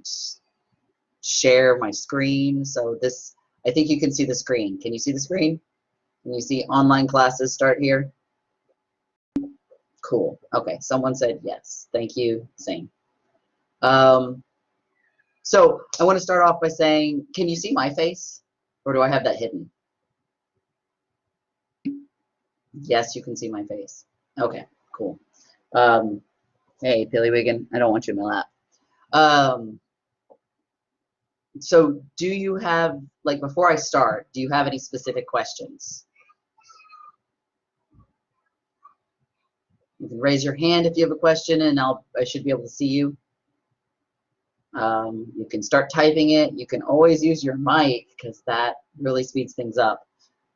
and share my screen. So this, I think you can see the screen. Can you see the screen? Can you see online classes start here? Cool. Okay, someone said yes. Thank you. Same. So I want to start off by saying, can you see my face? Or do I have that hidden? Yes, you can see my face. Okay, cool. Hey, Pillywiggin, I don't want you in my lap. So do you have, like, before I start, do you have any specific questions? You can raise your hand if you have a question, and I should be able to see you. You can start typing it. You can always use your mic because that really speeds things up.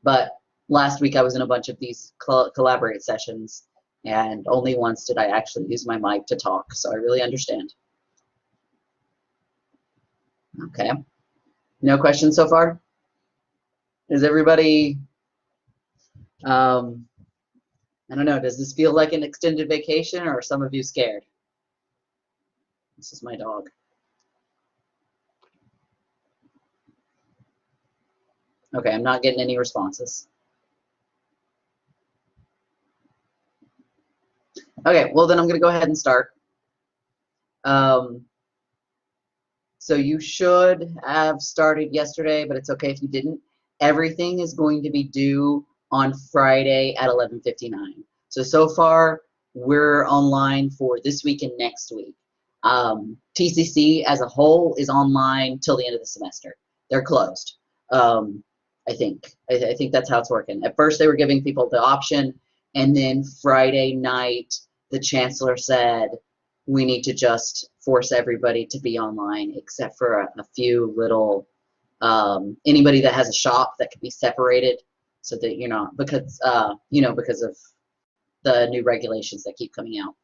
But last week I was in a bunch of these collaborate sessions, and only once did I actually use my mic to talk, so I really understand. Okay. No questions so far? Is everybody, I don't know, does this feel like an extended vacation, or are some of you scared? This is my dog. Okay, I'm not getting any responses. Okay, well then I'm going to go ahead and start. So you should have started yesterday, but it's okay if you didn't. Everything is going to be due on Friday at 11:59. So far, we're online for this week and next week. TCC as a whole is online till the end of the semester. They're closed. I think that's how it's working. At first, they were giving people the option, and then Friday night, the chancellor said, we need to just force everybody to be online except for a few little, anybody that has a shop that could be separated so that, you know, because of the new regulations that keep coming out.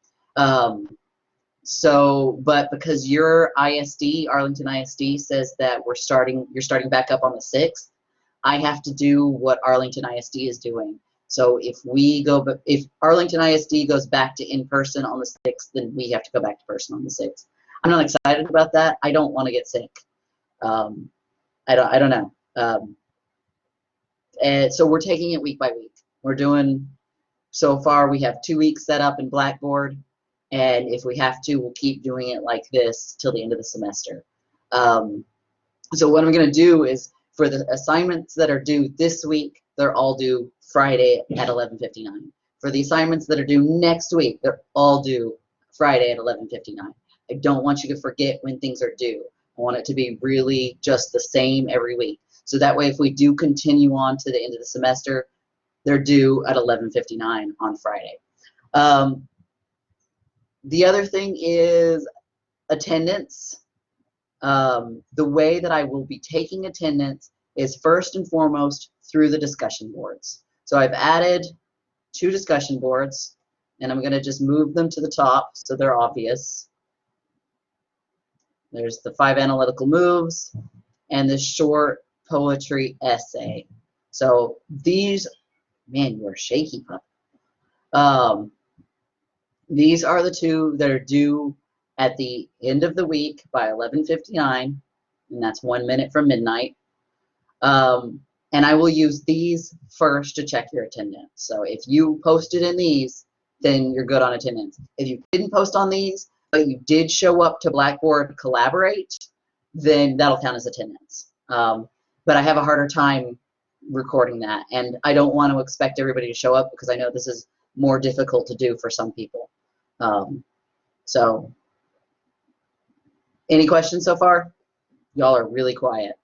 But because your ISD, Arlington ISD, says that you're starting back up on the 6th, I have to do what Arlington ISD is doing. So if Arlington ISD goes back to in-person on the 6th, then we have to go back to person on the 6th. I'm not excited about that. I don't want to get sick. I don't know. And so we're taking it week by week. We're doing, so far we have 2 weeks set up in Blackboard, and if we have to, we'll keep doing it like this till the end of the semester. So what I'm going to do is, for the assignments that are due this week, they're all due Friday at 11:59. For the assignments that are due next week, they're all due Friday at 11:59. I don't want you to forget when things are due. I want it to be really just the same every week. So that way, if we do continue on to the end of the semester, they're due at 11:59 on Friday. The other thing is attendance. The way that I will be taking attendance is first and foremost through the discussion boards. So I've added 2 discussion boards, and I'm going to just move them to the top so they're obvious. There's the 5 analytical moves and the short poetry essay. So these, man, you're a shaky pup. These are the 2 that are due at the end of the week by 11:59, and that's 1 minute from midnight. And I will use these first to check your attendance. So if you posted in these, then you're good on attendance. If you didn't post on these, but you did show up to Blackboard Collaborate, then that'll count as attendance. But I have a harder time recording that, and I don't want to expect everybody to show up because I know this is more difficult to do for some people. So any questions so far? Y'all are really quiet.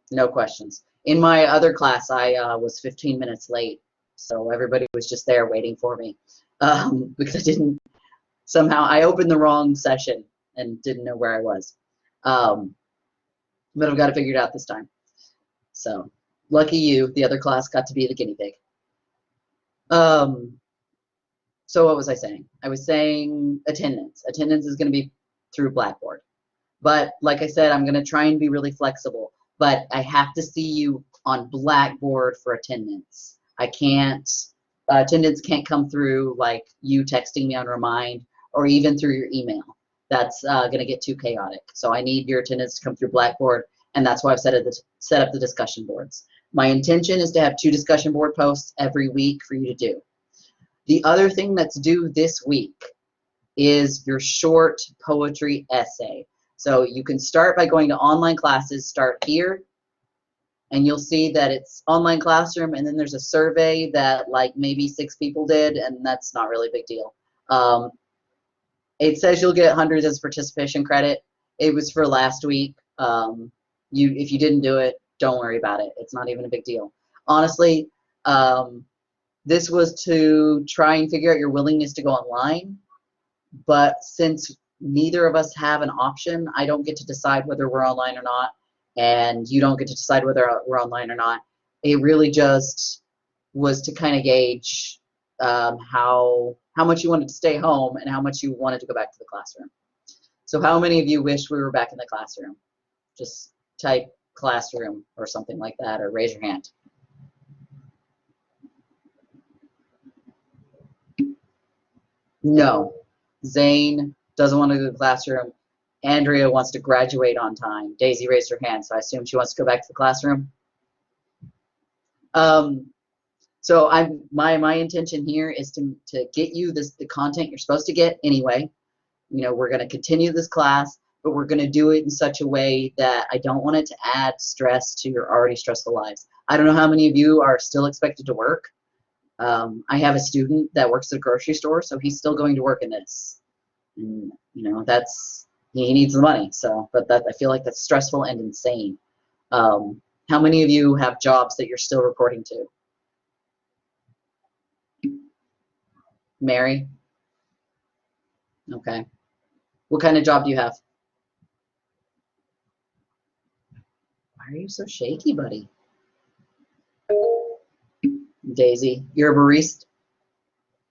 No questions. In my other class, I was 15 minutes late, so everybody was just there waiting for me because I opened the wrong session and didn't know where I was. But I've got it figured out this time. So lucky you, the other class got to be the guinea pig. So what was I saying? I was saying attendance. Attendance is going to be through Blackboard. But like I said, I'm going to try and be really flexible. But I have to see you on Blackboard for attendance. I can't attendance can't come through like you texting me on Remind or even through your email. That's going to get too chaotic. So I need your attendance to come through Blackboard, and that's why I've set up the discussion boards. My intention is to have 2 discussion board posts every week for you to do. The other thing that's due this week is your short poetry essay. So you can start by going to online classes, start here, and you'll see that it's online classroom, and then there's a survey that like maybe 6 people did, and that's not really a big deal. It says you'll get hundreds as participation credit. It was for last week. If you didn't do it, don't worry about it. It's not even a big deal. Honestly, this was to try and figure out your willingness to go online, but since neither of us have an option, I don't get to decide whether we're online or not, and you don't get to decide whether we're online or not. It really just was to kind of gauge how much you wanted to stay home and how much you wanted to go back to the classroom. So how many of you wish we were back in the classroom? Just type classroom or something like that, or raise your hand. No. Zane doesn't want to go to the classroom. Andrea wants to graduate on time. Daisy raised her hand, so I assume she wants to go back to the classroom. So my intention here is to get you the content you're supposed to get anyway. You know, we're going to continue this class, but we're going to do it in such a way that I don't want it to add stress to your already stressful lives. I don't know how many of you are still expected to work. I have a student that works at a grocery store, so he's still going to work in this. And, you know, he needs the money. So, but I feel like that's stressful and insane. How many of you have jobs that you're still reporting to? Mary? Okay. What kind of job do you have? Why are you so shaky, buddy? Daisy, you're a barista?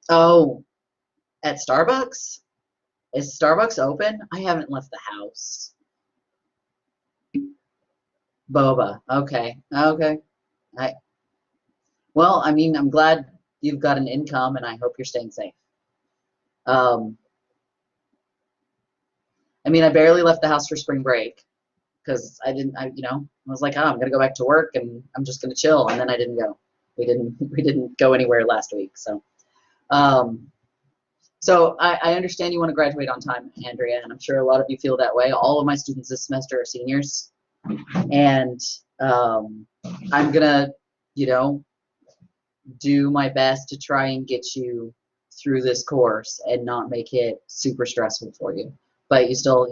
Oh, at Starbucks? Is Starbucks open? I haven't left the house. Boba. Okay. Okay. Well, I mean, I'm glad you've got an income, and I hope you're staying safe. I mean, I barely left the house for spring break because I was like, oh, I'm gonna go back to work and I'm just gonna chill, and then I didn't go. We didn't go anywhere last week. So, so I understand you want to graduate on time, Andrea, and I'm sure a lot of you feel that way. All of my students this semester are seniors, and I'm gonna, do my best to try and get you through this course and not make it super stressful for you. But you still,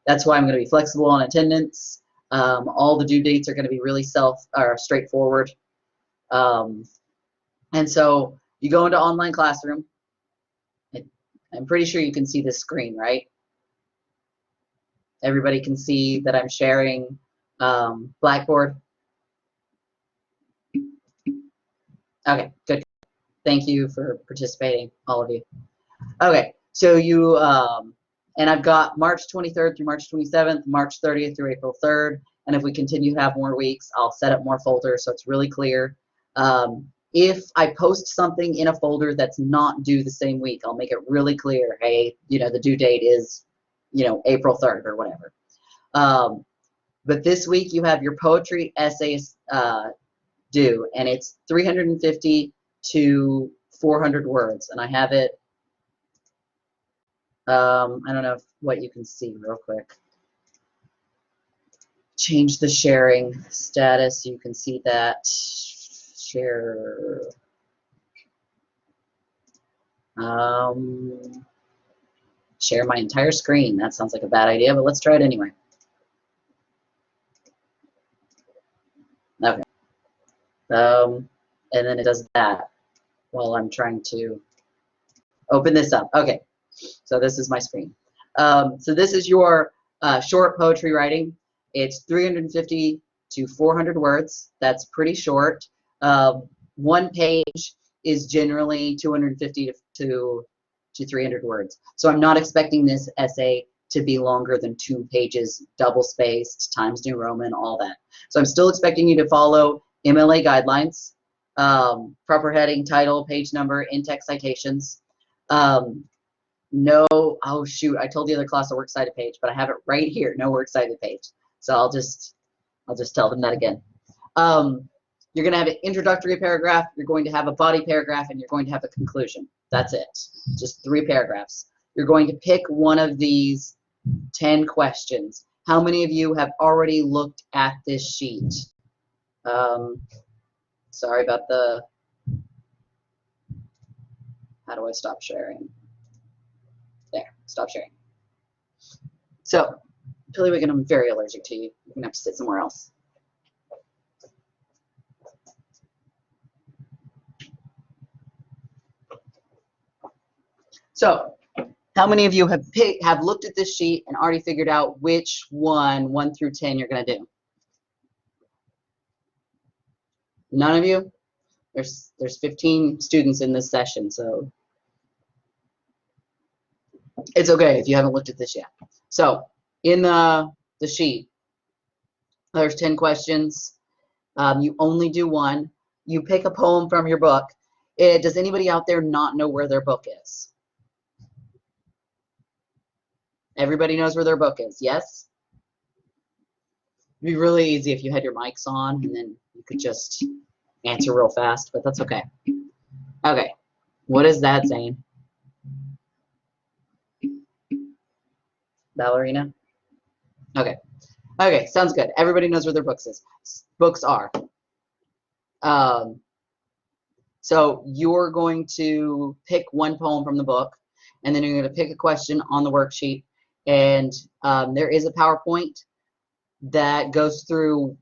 that's why I'm going to be flexible on attendance. All the due dates are going to be really straightforward. And so you go into online classroom. I'm pretty sure you can see this screen, right? Everybody can see that I'm sharing Blackboard. Okay, good. Thank you for participating, all of you. Okay, so you, and I've got March 23rd through March 27th, March 30th through April 3rd, and if we continue to have more weeks, I'll set up more folders so it's really clear. If I post something in a folder that's not due the same week, I'll make it really clear, hey, the due date is, April 3rd or whatever. But this week you have your poetry essays due, and it's 350 to 400 words, and I have it, I don't know what you can see real quick. Change the sharing status, you can see that. Share. Share my entire screen. That sounds like a bad idea, but let's try it anyway. Okay. And then it does that while I'm trying to open this up. Okay, so this is my screen. So this is your short poetry writing. It's 350 to 400 words. That's pretty short. One page is generally 250 to 300 words. So I'm not expecting this essay to be longer than 2 pages, double-spaced, Times New Roman, all that. So I'm still expecting you to follow MLA guidelines. proper heading, title, page number, in-text citations. No, oh shoot, I told the other class a works cited page, but I have it right here, no works cited page. So I'll just tell them that again. You're going to have an introductory paragraph, you're going to have a body paragraph, and you're going to have a conclusion. That's it. Just 3 paragraphs. You're going to pick one of these 10 questions. How many of you have already looked at this sheet? Sorry about the, how do I stop sharing? There, stop sharing. So, Pillywiggin, I'm very allergic to you. You're going to have to sit somewhere else. So, how many of you have looked at this sheet and already figured out which one, 1 through 10, you're going to do? None of you? There's 15 students in this session, so it's okay if you haven't looked at this yet. So, in the sheet, there's 10 questions. You only do one. You pick a poem from your book. Does anybody out there not know where their book is? Everybody knows where their book is, yes? It'd be really easy if you had your mics on and then you could just answer real fast, but that's okay. Okay, what is that saying? Ballerina? Okay. Okay, sounds good. Everybody knows where their books are. So you're going to pick one poem from the book, and then you're going to pick a question on the worksheet, and there is a PowerPoint that goes through.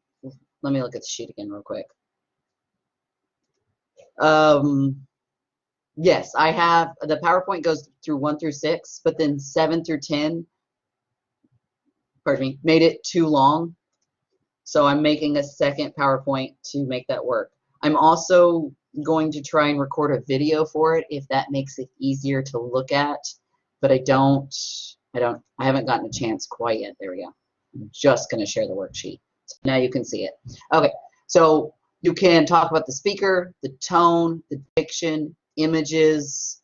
Let me look at the sheet again real quick. Yes, I have, the PowerPoint goes through 1 through 6, but then 7 through 10, pardon me, made it too long. So I'm making a second PowerPoint to make that work. I'm also going to try and record a video for it if that makes it easier to look at, but I haven't gotten a chance quite yet. There we go. I'm just going to share the worksheet. So now you can see it. Okay, so you can talk about the speaker, the tone, the diction, images,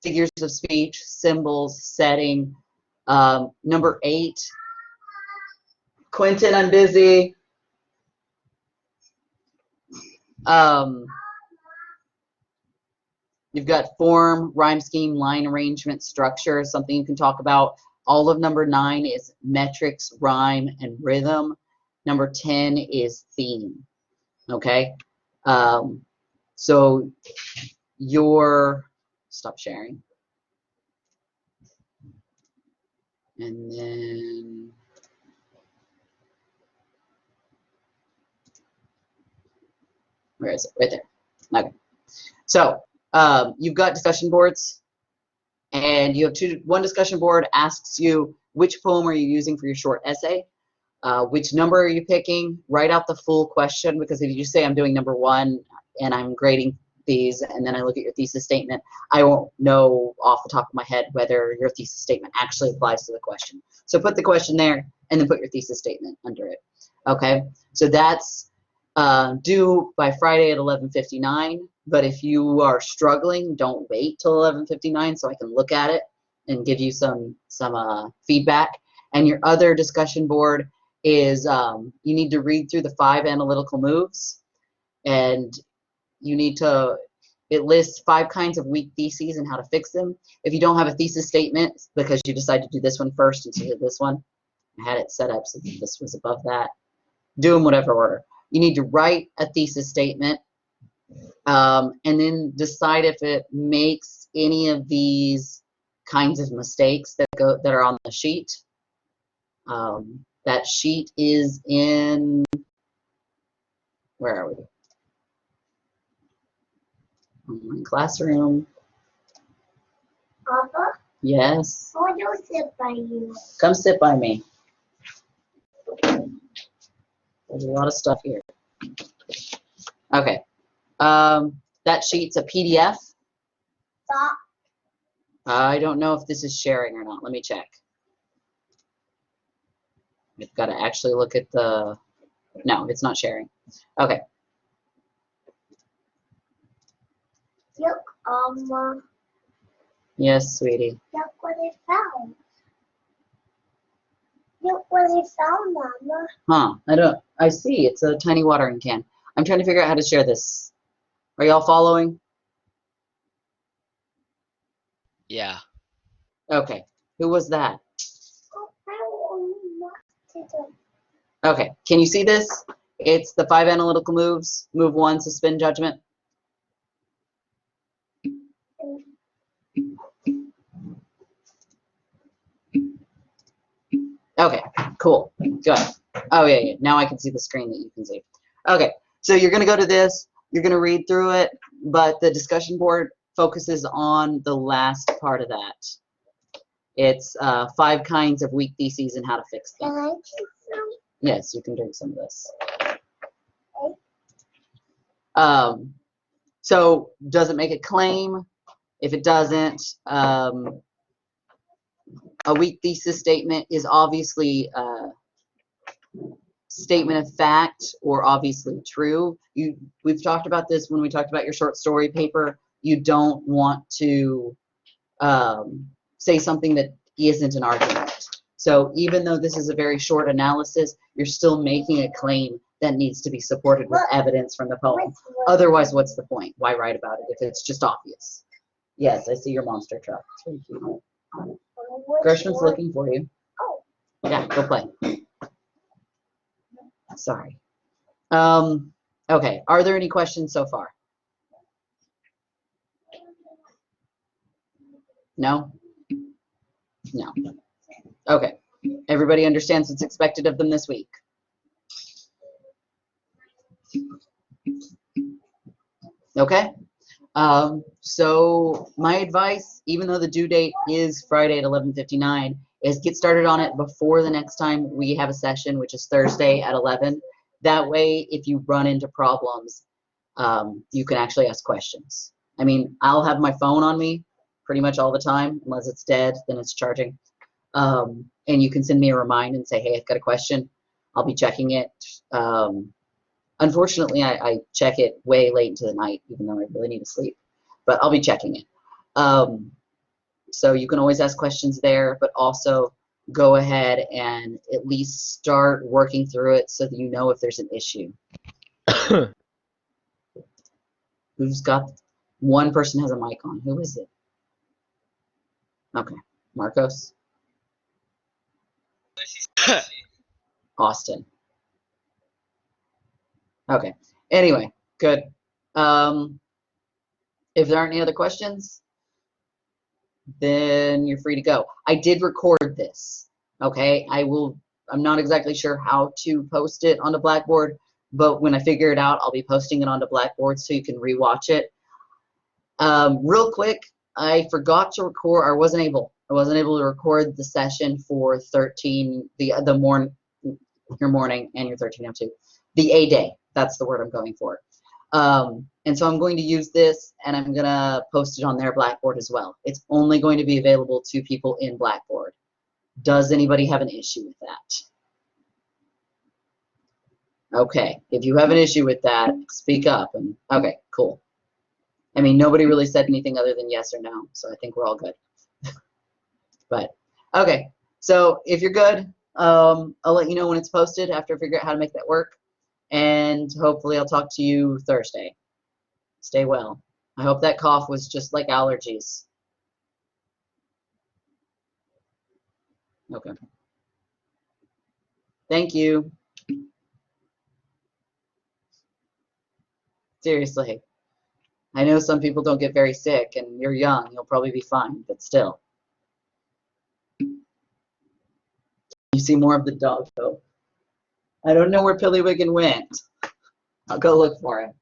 figures of speech, symbols, setting. Number 8, Quentin, I'm busy. You've got form, rhyme scheme, line arrangement, structure, something you can talk about. All of number 9 is metrics, rhyme, and rhythm. Number 10 is theme. Okay? So stop sharing. And then where is it? Right there. Okay. So you've got discussion boards, and you have one discussion board asks you which poem are you using for your short essay, which number are you picking, write out the full question, because if you say I'm doing number 1 and I'm grading these and then I look at your thesis statement, I won't know off the top of my head whether your thesis statement actually applies to the question. So put the question there and then put your thesis statement under it. Okay, so that's due by Friday at 11:59, but if you are struggling, don't wait till 11:59 so I can look at it and give you some feedback. And your other discussion board is you need to read through the 5 analytical moves, and you need to, it lists 5 kinds of weak theses and how to fix them. If you don't have a thesis statement because you decide to do this one first instead of this one, I had it set up so that this was above that, do them whatever order. You need to write a thesis statement and then decide if it makes any of these kinds of mistakes that are on the sheet. That sheet is in, where are we? Online classroom. Papa? Yes? I want to sit by you. Come sit by me. There's a lot of stuff here. Okay. That sheet's a PDF. Stop. I don't know if this is sharing or not. Let me check. I've got to actually look at the, no, it's not sharing. Okay. Look, Yes, sweetie. look what I found. Look what I found, Mama. Huh. I see. It's a tiny watering can. I'm trying to figure out how to share this. Are y'all following? Yeah. Okay. Who was that? Oh, I want to do. Okay. Can you see this? It's the 5 analytical moves. Move 1, suspend judgment. Okay, cool, good. Oh yeah, now I can see the screen that you can see. Okay, so you're gonna go to this, you're gonna read through it, but the discussion board focuses on the last part of that. It's 5 kinds of weak theses and how to fix Can them. I take some? Yes, you can drink some of this. Okay. So does it make a claim? If it doesn't, a weak thesis statement is obviously statement of fact or obviously true. We've talked about this when we talked about your short story paper. You don't want to say something that isn't an argument. So even though this is a very short analysis, you're still making a claim that needs to be supported with evidence from the poem. Otherwise, what's the point? Why write about it if it's just obvious? Yes, I see your monster truck. It's really cute. Gershman's looking for you. Oh. Yeah, go play. Sorry. Okay, are there any questions so far? No? No. Okay. Everybody understands what's expected of them this week? Okay. So my advice, even though the due date is Friday at 11:59, is get started on it before the next time we have a session, which is Thursday at 11. That way, if you run into problems, you can actually ask questions. I mean, I'll have my phone on me pretty much all the time, unless it's dead, then it's charging. And you can send me a reminder and say, hey, I've got a question. I'll be checking it. Unfortunately, I check it way late into the night, even though I really need to sleep. But I'll be checking it. So you can always ask questions there, but also go ahead and at least start working through it so that you know if there's an issue. Who's got, one person has a mic on. Who is it? Okay, Marcos. Austin. Okay, anyway, good. If there aren't any other questions, then you're free to go. I did record this, okay? I'm not exactly sure how to post it onto Blackboard, but when I figure it out, I'll be posting it onto Blackboard so you can rewatch it. Real quick, I forgot to record, I wasn't able to record the session for 13, your morning and your 1302. The A day, that's the word I'm going for. And so I'm going to use this and I'm going to post it on their Blackboard as well. It's only going to be available to people in Blackboard. Does anybody have an issue with that? Okay, if you have an issue with that, speak up. And okay, cool. I mean, nobody really said anything other than yes or no, so I think we're all good. But okay, so if you're good, I'll let you know when it's posted after I figure out how to make that work. And hopefully I'll talk to you Thursday. Stay well. I hope that cough was just like allergies. Okay. Thank you. Seriously. I know some people don't get very sick, and you're young. You'll probably be fine, but still. You see more of the dog, though. I don't know where Pillywiggin went. I'll go look for him.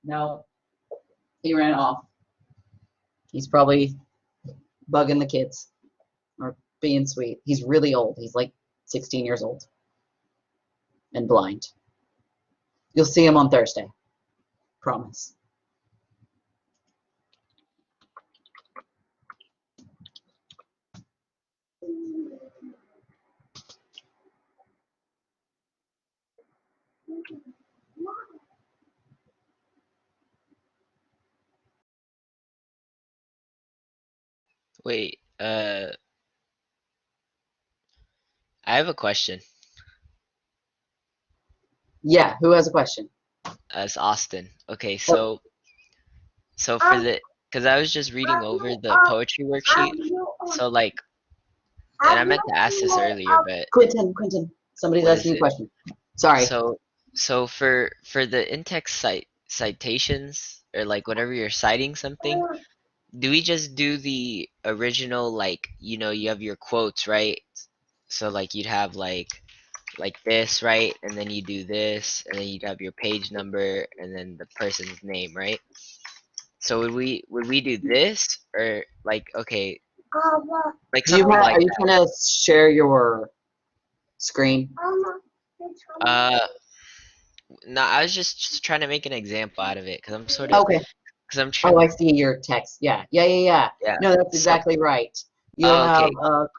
No. He ran off. He's probably bugging the kids or being sweet. He's really old. He's like 16 years old and blind. You'll see him on Thursday. Promise. Wait, I have a question. Yeah, who has a question? As Austin. Okay, Oh, so for Um, the, because I was just reading over you, the poetry worksheet. So like, and I have you meant to ask this made earlier, but Quentin, somebody's what is asking you a it? question. Sorry. So for the in-text citations, or like whenever you're citing something, do we just do the original, like, you have your quotes, right? So like you'd have like this, right? And then you do this, and then you'd have your page number and then the person's name, right? So would we do this, or like, okay, like Do you something have? like Are you trying to share your screen? that? No, I was just trying to make an example out of it, because Okay. I'm Oh, trying. I see your text. Yeah. Yeah. No, that's So, exactly right. You'll oh, have okay.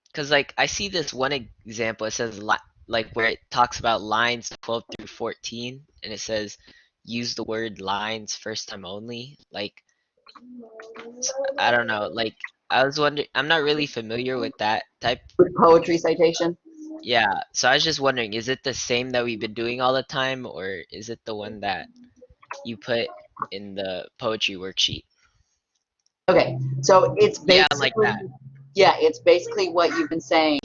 Because like I see this one example. It says like where it talks about lines 12 through 14, and it says use the word lines first time only. Like, I don't know. Like, I was wondering. I'm not really familiar with that type. poetry citation. Yeah. So I was just wondering, is it the same that we've been doing all the time, or is it the one that you put in the poetry worksheet? Okay, so it's Yeah, like basically, that. yeah, it's basically what you've been saying,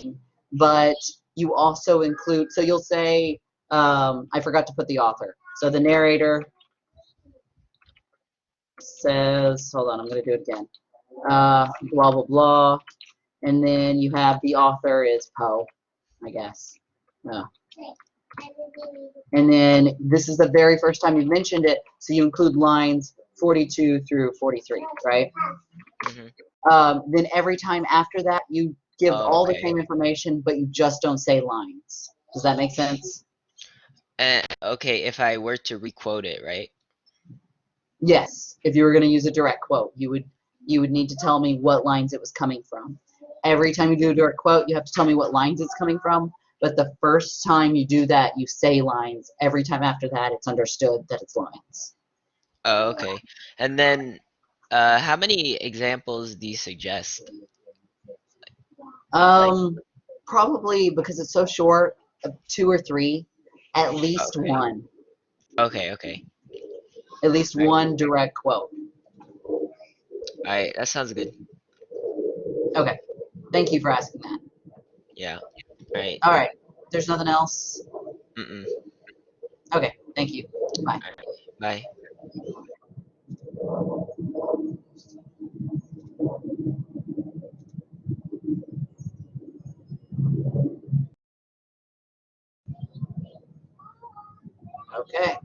but you also include, so you'll say, I forgot to put the author. So the narrator says, hold on, I'm going to do it again. Blah, blah, blah. And then you have the author is Poe, I guess. And then this is the very first time you mentioned it, so you include lines 42 through 43, right? Hmm. Then every time after that, you give all the Okay. same information, but you just don't say lines. Does that make sense? And okay, if I were to requote it, right? Yes. If you were going to use a direct quote, you would need to tell me what lines it was coming from. Every time you do a direct quote, you have to tell me what lines it's coming from. But the first time you do that, you say lines. Every time after that, it's understood that it's lines. Oh, okay. And then, how many examples do you suggest? Like, Um, Probably because it's so short, 2 or 3, at least okay, one. okay. At least All right, one direct quote. all right. That sounds good. Okay. Thank you for asking that. Yeah. All right. All right. There's nothing else. Mm-mm. Okay. Thank you. Bye. All right. Bye. Okay.